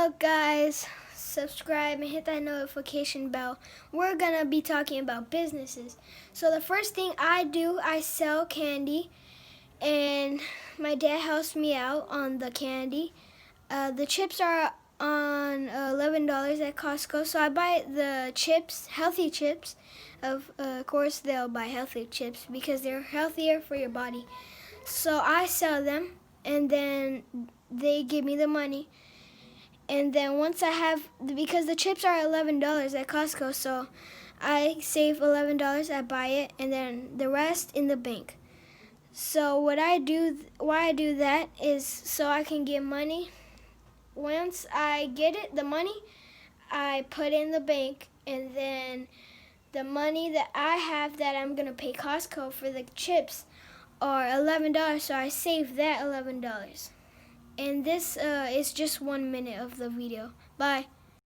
up, guys? Subscribe and hit that notification bell. We're gonna be talking about businesses. So the first thing I do, I sell candy, and my dad helps me out on the candy. The chips are on $11 at Costco, so I buy the chips, healthy chips. Of course, they'll buy healthy chips because they're healthier for your body. So I sell them, and then they give me the money. And then once I have, because the chips are $11 at Costco, so I save $11, I buy it, and then the rest in the bank. So why I do that is so I can get money. Once I get it, the money, I put in the bank, and then the money that I have that I'm gonna pay Costco for the chips are $11, so I save that $11. And this is just 1 minute of the video. Bye.